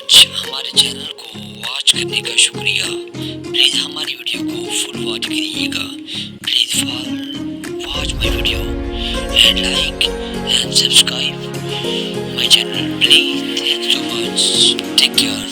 आज हमारे चैनल को वॉच करने का शुक्रिया। प्लीज़ हमारी वीडियो को फुल वॉच कीजिएगा। Please watch my video and like and subscribe my channel please. Thank so much. Take care.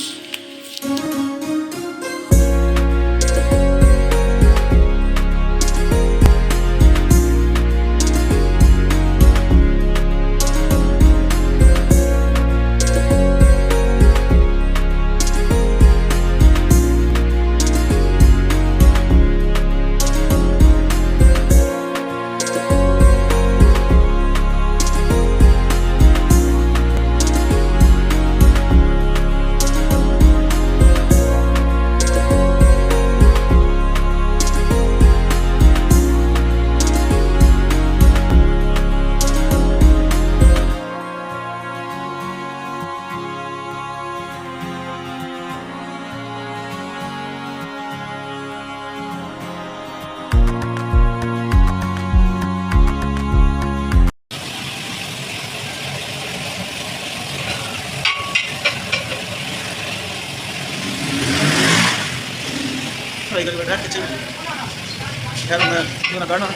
Ikan berat kecil. Kan guna karena.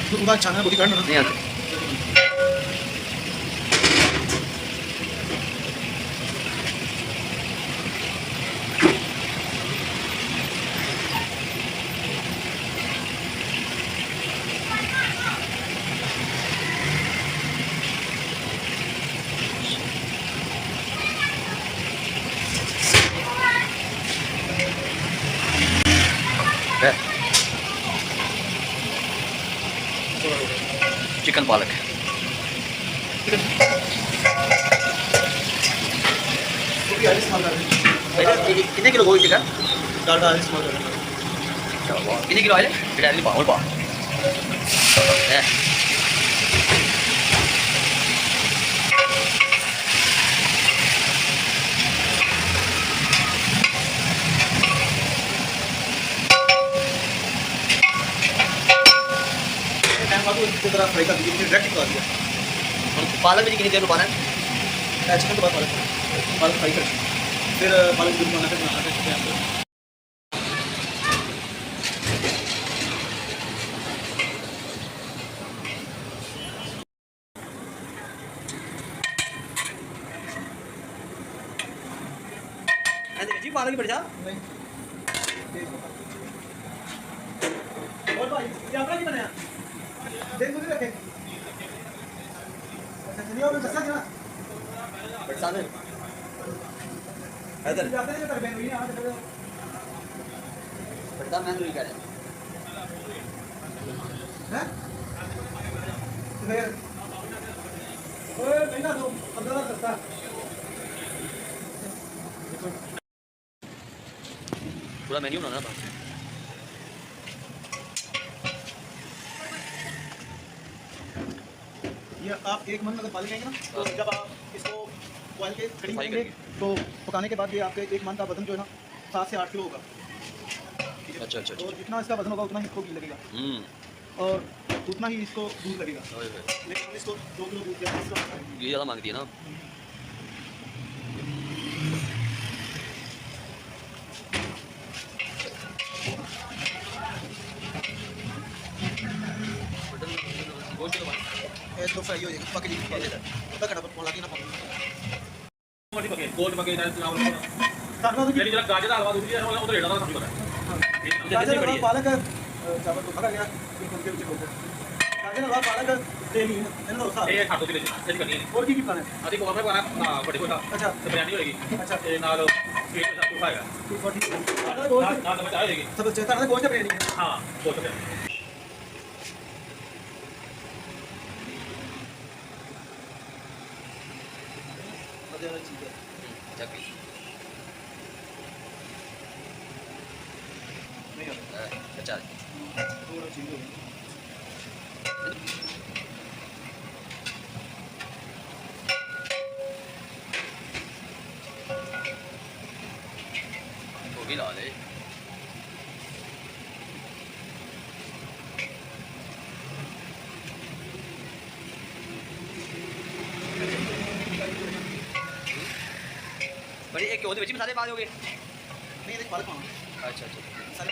Itu bukan channel budi karena. Iya. Chicken पालक कितने kilo गोभी chicken कितने kilo आए बेटा ini bawal pak इसकी तरह fry कर दीजिए, डायरेक्ट निकाल दिया। पालक में कितनी देर में पाना है चिकन के बाद पालक फ्राई कर फिर पालक दूध बनाना फिर बनाना फिर जी पालक ही बढ़ जा और भाई ये आपका नहीं बनाया देख मुझे रखे चलिए और दसा ना बरसात में इधर जाते हैं कर बेन यहां से बरसात में नहीं कर हैं फिर ओए महीना दो 15 सस्ता पूरा मेन्यू बनाना था ये आप एक मन अगर पाल लेंगे ना तो जब आप इसको बॉयल के खड़ी फ्राई करेंगे करके। तो पकाने के बाद ये आपके एक मन का वजन जो है ना 7 से 8 किलो होगा। अच्छा अच्छा तो जितना इसका वजन होगा उतना ही इसको घी लगेगा और उतना ही इसको दूध लगेगा। लेकिन हम इसको 2 किलो दूध देते ये ज़्यादा मांगती है ना हैं तो फ्राई हो जाएगी पक जाएगी पता कटा पर लगी ना पक मोटी पके गोल पके ना चावल साथ में ਜਿਹੜੀ ਜਿਹੜਾ ਗਾਜਰ ਦਾ ਹਲਵਾ ਦੂਜੀ ਹੈ ਉਹ ਤਾਂ ਰੇੜਾ ਦਾ ਸਮਝ ਪਤਾ गाजर हलवा पालक चावल तो पका गया बिल्कुल के नीचे बोलते गाजर हलवा पालक तेल ही है ना साथ ਇਹ ਖਾ ਦੋ ਕਿਲੇ ਚ ਕਰਨੀ ਹੈ और की प्लान है ਅਸੀਂ ਕੋਲ ਪਾਣਾ ਵੱਡੇ ਕੋਲ अच्छा ਤੇ ਬਿਰਿਆਨੀ ਹੋਏਗੀ अच्छा ਤੇ ਨਾਲ ਸਵੀਟ ਦਾ ਕੁਝ ਆਏਗਾ 240 ਨਾਲ ਤਾਂ ਚਾਹੇਗੀ सब चेता है गोश्त बिरयानी है ਹਾਂ ਕੋਲ ਤੇ मजे वाली चीज है नहीं होता अच्छा थोड़ा चीज होगी गोभी ला ले घ्यो दे विच मसाले पा दोगे? नहीं देख पालक पाऊंगा अच्छा अच्छा सारे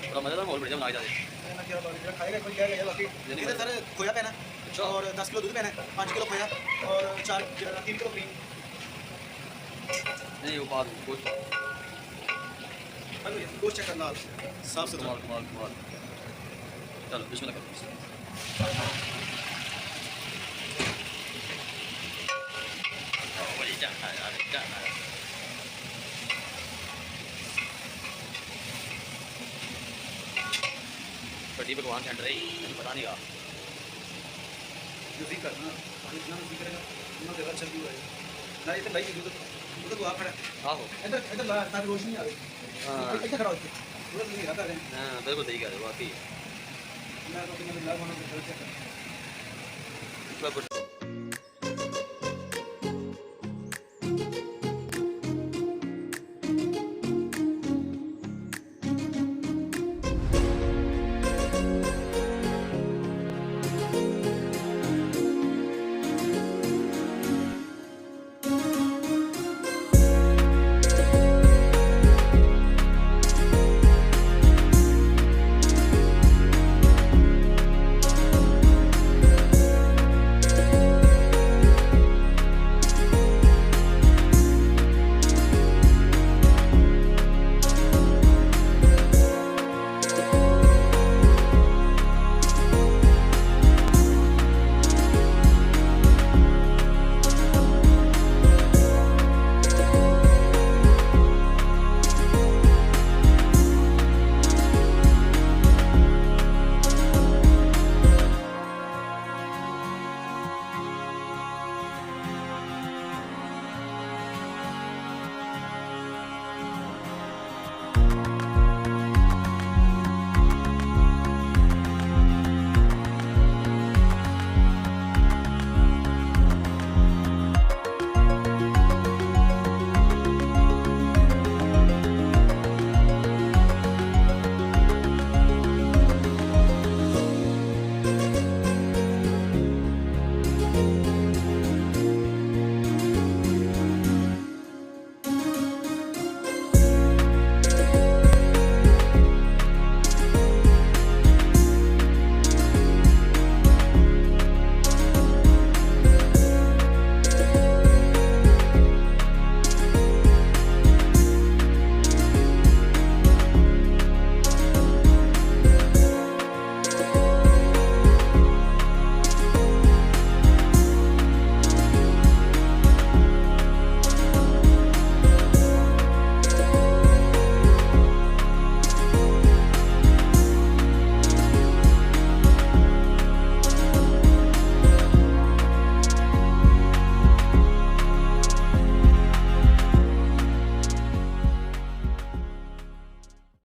थोड़ा मज़ेदार माहौल बढ़िया बनाया जाए। ना क्या बात है खाएगा कोई क्या क्या बाकी इधर सर खोया पैना और 10 किलो दूध पैना 5 किलो खोया और 3 किलो क्रीम नहीं वो बात गोश्त गोश्त चेक करना साफ सुथरा कमाल कमाल कमाल। चलो बिस्मिल्लाह करो। बड़ी जान है यार जान है। बड़ी भगवान सेंटर है मुझे पता नहीं का जो जिक्र करना जितना जिक्र करेगा उतना ज़्यादा अच्छा व्यू आएगा ना इधर भाई उधर तो आप खड़ा आहो इधर ला ताकि रोशनी आवे हाँ इधर खड़ा होके उधर नहीं आता है हाँ बिल्कुल सही कह रहे हो वाकई। मैं तो तुम्हें लाभ होना चाहिए चलो